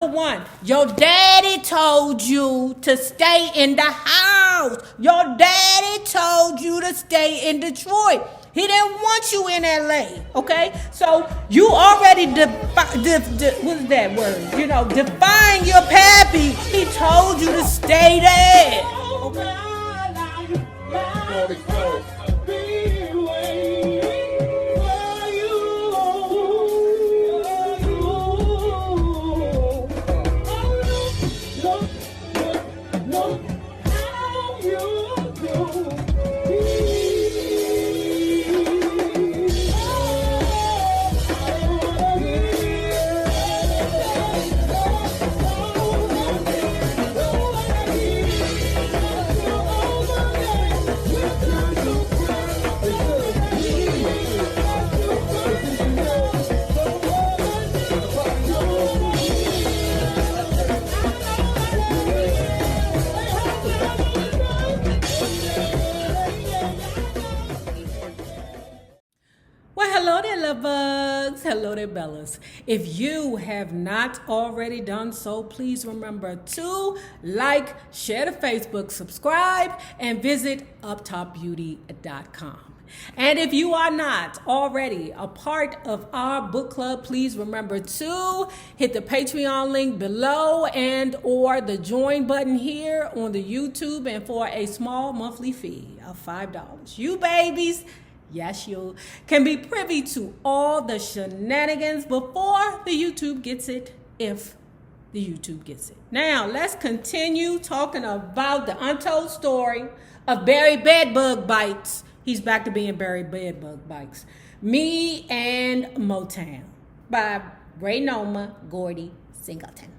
One, your daddy told you to stay in the house. Your daddy told you to stay in Detroit. He didn't want you in LA. Okay, so you already what's that word? Define your pappy. He told you to stay there. Hello there, love bugs. Hello there, Bellas. If you have not already done so, please remember to like, share to Facebook, subscribe, and visit uptopbeauty.com. And if you are not already a part of our book club, please remember to hit the Patreon link below and or the join button here on the YouTube, and for a small monthly fee of $5. You babies, yes, you can be privy to all the shenanigans before the YouTube gets it, if the YouTube gets it. Now, let's continue talking about the untold story of Barry Bedbug Bites. He's back to being Barry Bedbug Bites. Me and Motown by Ray Noma Gordy Singleton.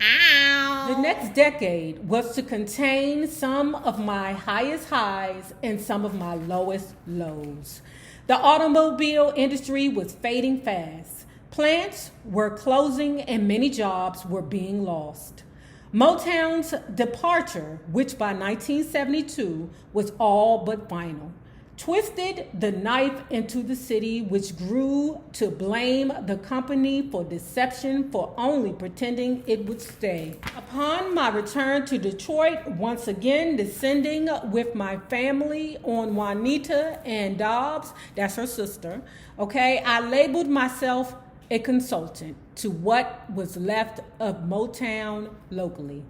Ow. The next decade was to contain some of my highest highs and some of my lowest lows. The automobile industry was fading fast. Plants were closing and many jobs were being lost. Motown's departure, which by 1972 was all but final, twisted the knife into the city, which grew to blame the company for deception for only pretending it would stay. Upon my return to Detroit, once again descending with my family on Juanita and Dobbs, that's her sister, I labeled myself a consultant to what was left of Motown locally.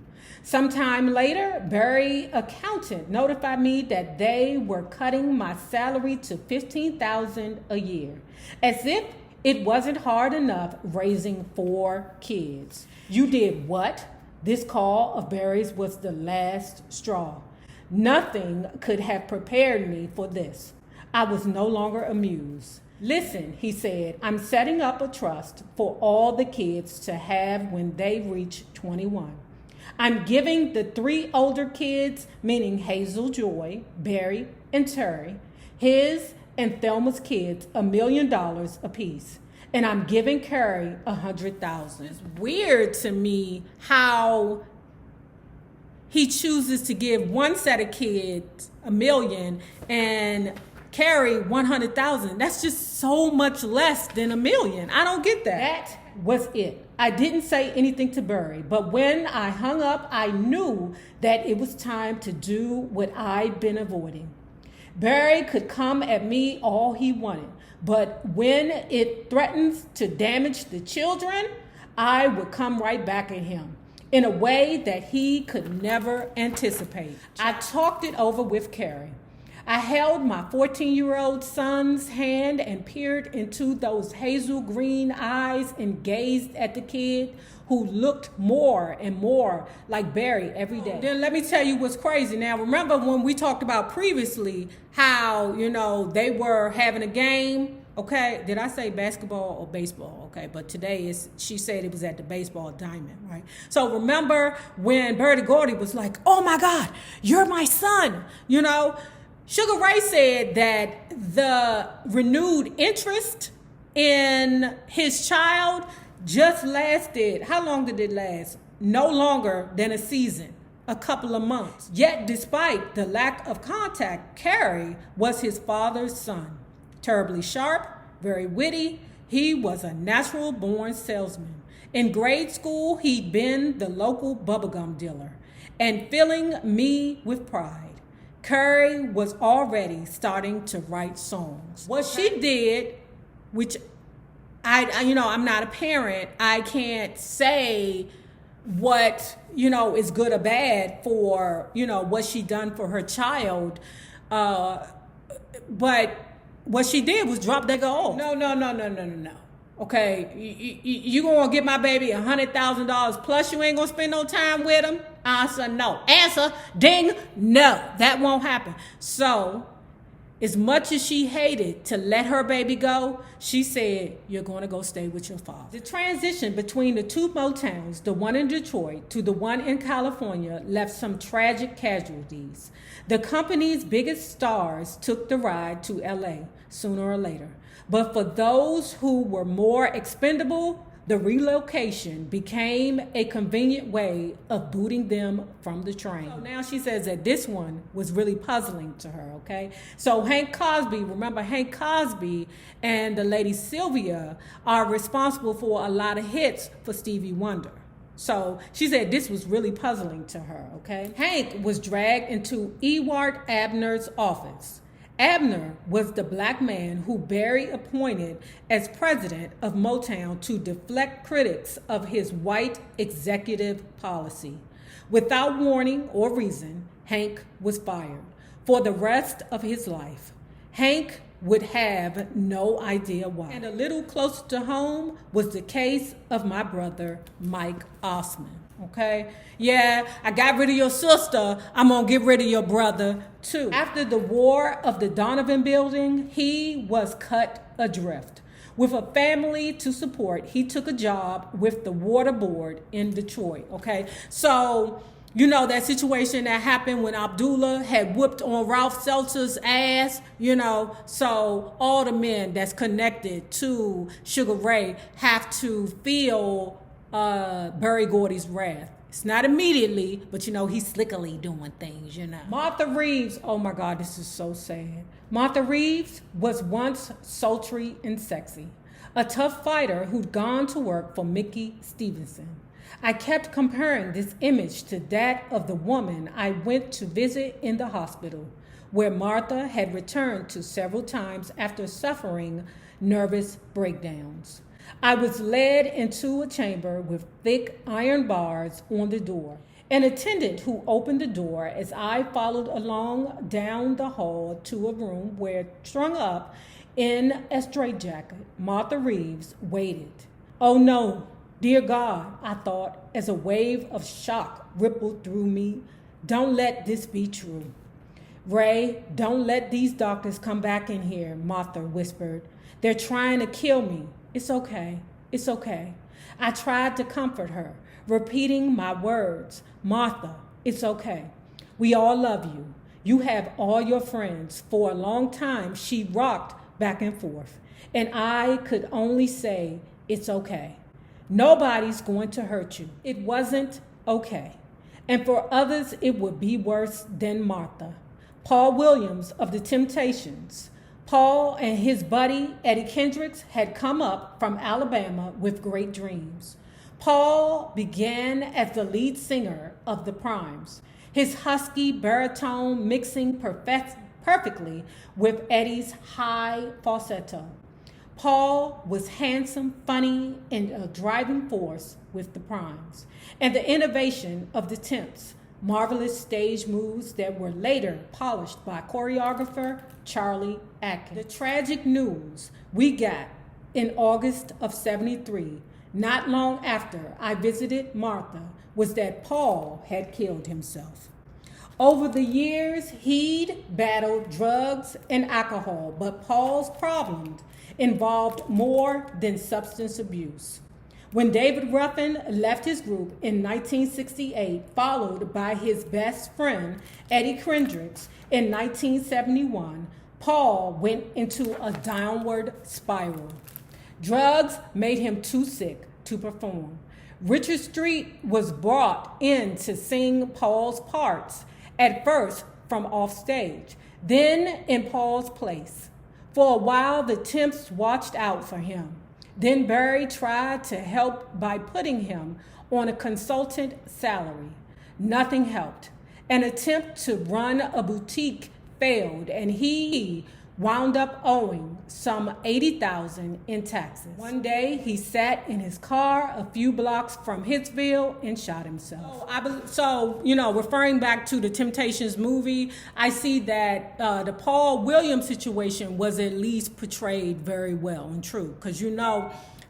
Sometime later, Barry accountant notified me that they were cutting my salary to $15,000 a year, as if it wasn't hard enough raising 4 kids. You did what? This call of Barry's was the last straw. Nothing could have prepared me for this. I was no longer amused. Listen, he said, I'm setting up a trust for all the kids to have when they reach 21. I'm giving the 3 older kids, meaning Hazel Joy, Barry, and Terry, his and Thelma's kids, $1 million apiece. And I'm giving Carrie $100,000. It's weird to me how he chooses to give one set of kids $1 million and Carrie $100,000. That's just so much less than $1 million. I don't get that. That was it. I didn't say anything to Barry, but when I hung up, I knew that it was time to do what I'd been avoiding. Barry could come at me all he wanted, but when it threatens to damage the children, I would come right back at him in a way that he could never anticipate. I talked it over with Carrie. I held my 14-year-old son's hand and peered into those hazel green eyes and gazed at the kid who looked more and more like Barry every day. Then let me tell you what's crazy. Now, remember when we talked about previously how, they were having a game? Okay, did I say basketball or baseball? Okay, but today she said it was at the baseball diamond, right? So remember when Bertie Gordy was like, oh my God, you're my son, Sugar Ray said that the renewed interest in his child just lasted, how long did it last? No longer than a season, a couple of months. Yet despite the lack of contact, Carrie was his father's son. Terribly sharp, very witty, he was a natural born salesman. In grade school, he'd been the local bubblegum dealer. And filling me with pride, Curry was already starting to write songs. What she did, which I'm not a parent, I can't say what, is good or bad for, what she done for her child. But what she did was drop that girl off. No. Okay, you gonna give my baby $100,000 plus you ain't gonna spend no time with him? Answer no. Answer ding no. That won't happen. So, as much as she hated to let her baby go, she said, you're going to go stay with your father. The transition between the two Motowns, the one in Detroit to the one in California, left some tragic casualties. The company's biggest stars took the ride to LA sooner or later. But for those who were more expendable, the relocation became a convenient way of booting them from the train. So now she says that this one was really puzzling to her, okay? So Hank Cosby, remember Hank Cosby and the lady Sylvia are responsible for a lot of hits for Stevie Wonder. So she said this was really puzzling to her, okay? Hank was dragged into Ewart Abner's office. Abner was the black man who Barry appointed as president of Motown to deflect critics of his white executive policy. Without warning or reason, Hank was fired. For the rest of his life, Hank would have no idea why. And a little closer to home was the case of my brother, Mike Osmond. Okay? Yeah, I got rid of your sister. I'm going to get rid of your brother too. After the war of the Donovan building, he was cut adrift. With a family to support, he took a job with the water board in Detroit. Okay? So, that situation that happened when Abdullah had whooped on Ralph Seltzer's ass, so all the men that's connected to Sugar Ray have to feel Berry Gordy's wrath. It's not immediately, but he's slickily doing things, Martha Reeves, oh my God, this is so sad. Martha Reeves was once sultry and sexy, a tough fighter who'd gone to work for Mickey Stevenson. I kept comparing this image to that of the woman I went to visit in the hospital, where Martha had returned to several times after suffering nervous breakdowns. I was led into a chamber with thick iron bars on the door. An attendant who opened the door as I followed along down the hall to a room where, strung up in a straitjacket, Martha Reeves waited. Oh no, dear God, I thought, as a wave of shock rippled through me. Don't let this be true. Ray, don't let these doctors come back in here, Martha whispered. They're trying to kill me. It's okay. It's okay. I tried to comfort her, repeating my words. Martha, it's okay. We all love you. You have all your friends. For a long time, she rocked back and forth, and I could only say, it's okay. Nobody's going to hurt you. It wasn't okay. And for others, it would be worse than Martha. Paul Williams of the Temptations. Paul and his buddy Eddie Kendricks had come up from Alabama with great dreams. Paul began as the lead singer of the Primes, his husky baritone mixing perfectly with Eddie's high falsetto. Paul was handsome, funny, and a driving force with the Primes, and the innovation of the Temps, marvelous stage moves that were later polished by choreographer Charlie Atkins. The tragic news we got in August of '73, not long after I visited Martha, was that Paul had killed himself. Over the years, he'd battled drugs and alcohol, but Paul's problems involved more than substance abuse. When David Ruffin left his group in 1968, followed by his best friend, Eddie Kendricks, in 1971, Paul went into a downward spiral. Drugs made him too sick to perform. Richard Street was brought in to sing Paul's parts, at first from offstage, then in Paul's place. For a while, the Temps watched out for him. Then Barry tried to help by putting him on a consultant salary. Nothing helped. An attempt to run a boutique failed, and he wound up owing some $80,000 in taxes. One day, he sat in his car a few blocks from Hitsville and shot himself. So, referring back to the Temptations movie, I see that the Paul Williams situation was at least portrayed very well and true. Because,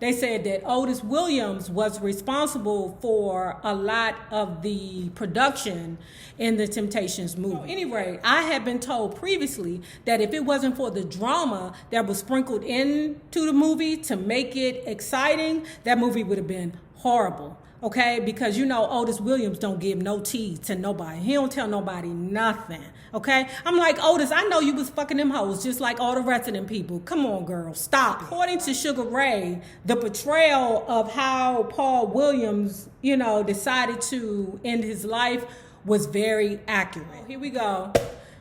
they said that Otis Williams was responsible for a lot of the production in the Temptations movie. So anyway, I had been told previously that if it wasn't for the drama that was sprinkled into the movie to make it exciting, that movie would have been horrible. Okay, because Otis Williams don't give no tea to nobody. He don't tell nobody nothing. Okay, I'm like, Otis, I know you was fucking them hoes just like all the rest of them people. Come on, girl, stop. According to Sugar Ray, the portrayal of how Paul Williams, decided to end his life was very accurate. Here we go.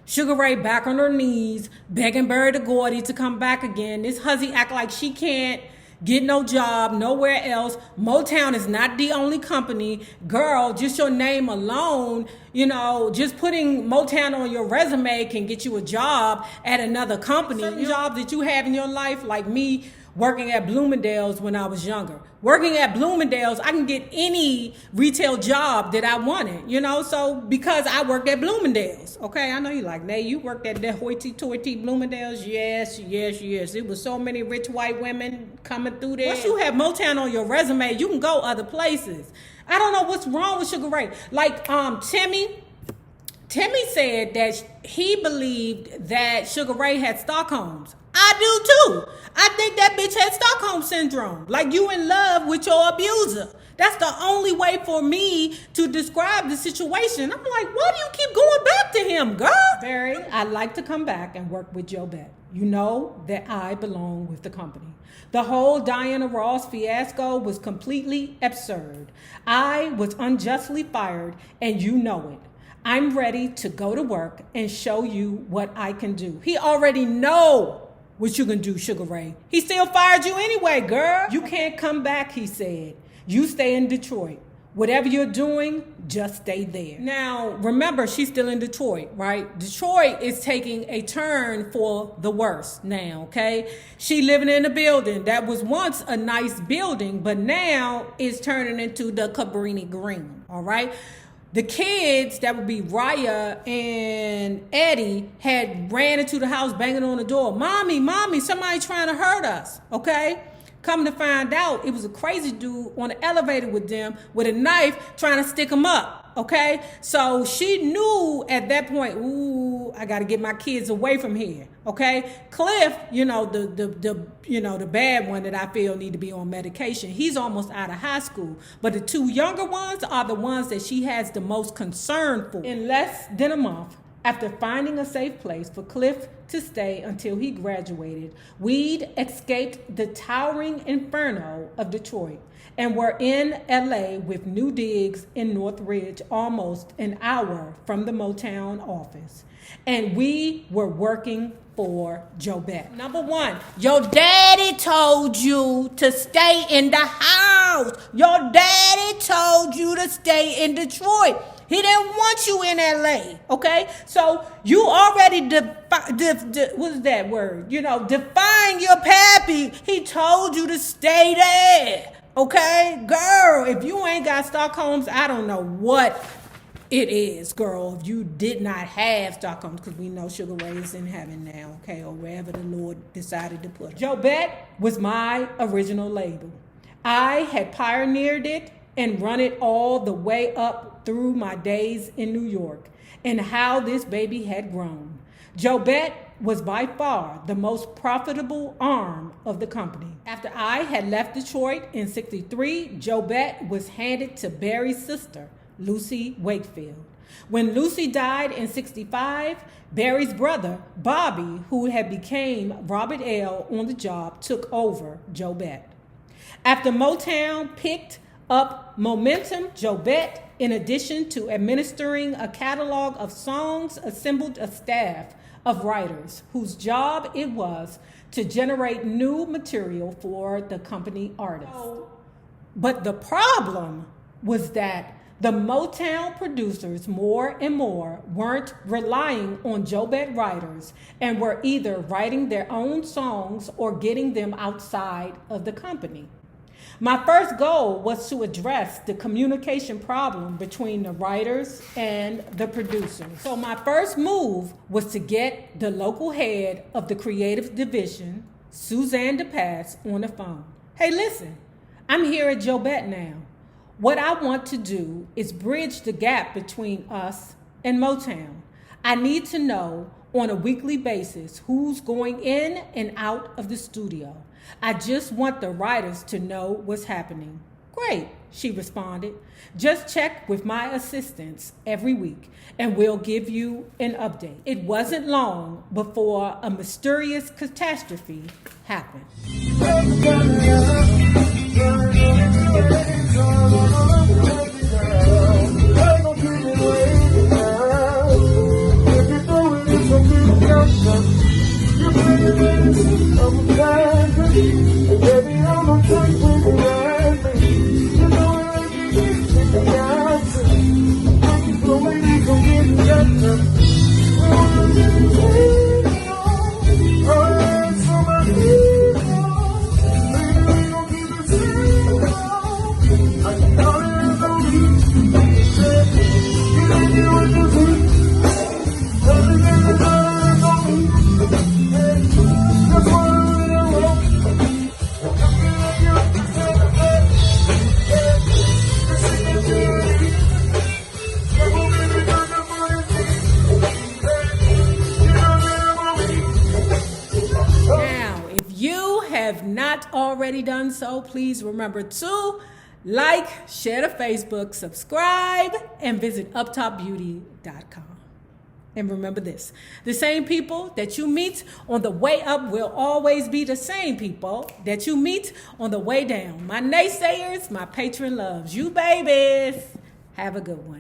Sugar Ray back on her knees, begging Barry DeGordy to come back again. This hussy act like she can't get no job nowhere else. Motown is not the only company. Girl, just your name alone, just putting Motown on your resume can get you a job at another company. Certain jobs that you have in your life, like me working at Bloomingdale's when I was younger. Working at Bloomingdale's, I can get any retail job that I wanted, so because I worked at Bloomingdale's. Okay, I know you like, Nay, you worked at that hoity-toity Bloomingdale's? Yes. It was so many rich white women coming through there. Once you have Motown on your resume, you can go other places. I don't know what's wrong with Sugar Ray. Like Timmy said that he believed that Sugar Ray had Stockholm's. I do too. I think that bitch had Stockholm syndrome. Like you in love with your abuser. That's the only way for me to describe the situation. I'm like, why do you keep going back to him, girl? Barry, I'd like to come back and work with Jobette. You know that I belong with the company. The whole Diana Ross fiasco was completely absurd. I was unjustly fired, and you know it. I'm ready to go to work and show you what I can do. He already know what you can do, Sugar Ray. He still fired you anyway, girl. You can't come back, he said. You stay in Detroit. Whatever you're doing, just stay there. Now, remember, she's still in Detroit, right? Detroit is taking a turn for the worse now, okay? She living in a building that was once a nice building, but now is turning into the Cabrini Green, all right? The kids, that would be Raya and Eddie, had ran into the house banging on the door. Mommy, somebody trying to hurt us, okay? Come to find out, it was a crazy dude on the elevator with them with a knife trying to stick them up, okay? So she knew at that point, ooh, I got to get my kids away from here, okay? Cliff, the bad one that I feel need to be on medication, he's almost out of high school. But the two younger ones are the ones that she has the most concern for. In less than a month, after finding a safe place for Cliff to stay until he graduated, we'd escaped the towering inferno of Detroit and were in LA with new digs in Northridge, almost an hour from the Motown office. And we were working for Jobette. Number one, your daddy told you to stay in the house. Your daddy told you to stay in Detroit. He didn't want you in LA, okay? So you already what's that word? Defying your pappy. He told you to stay there, okay? Girl, if you ain't got Stockholm's, I don't know what it is, girl. If you did not have Stockholm's, because we know Sugar Ray is in heaven now, okay? Or wherever the Lord decided to put her. Jobette was my original label. I had pioneered it and run it all the way up through my days in New York, and how this baby had grown. Jobette was by far the most profitable arm of the company. After I had left Detroit in '63, Jobette was handed to Barry's sister, Lucy Wakefield. When Lucy died in '65, Barry's brother, Bobby, who had became Robert L. on the job, took over Jobette. After Motown picked up momentum, Jobette, in addition to administering a catalog of songs, assembled a staff of writers whose job it was to generate new material for the company artists. But the problem was that the Motown producers more and more weren't relying on Jobette writers and were either writing their own songs or getting them outside of the company. My first goal was to address the communication problem between the writers and the producers. So my first move was to get the local head of the creative division, Suzanne DePass, on the phone. Hey, listen, I'm here at Jobette now. What I want to do is bridge the gap between us and Motown. I need to know on a weekly basis who's going in and out of the studio. I just want the writers to know what's happening. Great, she responded. Just check with my assistants every week and we'll give you an update. It wasn't long before a mysterious catastrophe happened. Have not already done so, please remember to like, share to Facebook, subscribe, and visit uptopbeauty.com. And remember this, the same people that you meet on the way up will always be the same people that you meet on the way down. My naysayers, my patron loves you, babies. Have a good one.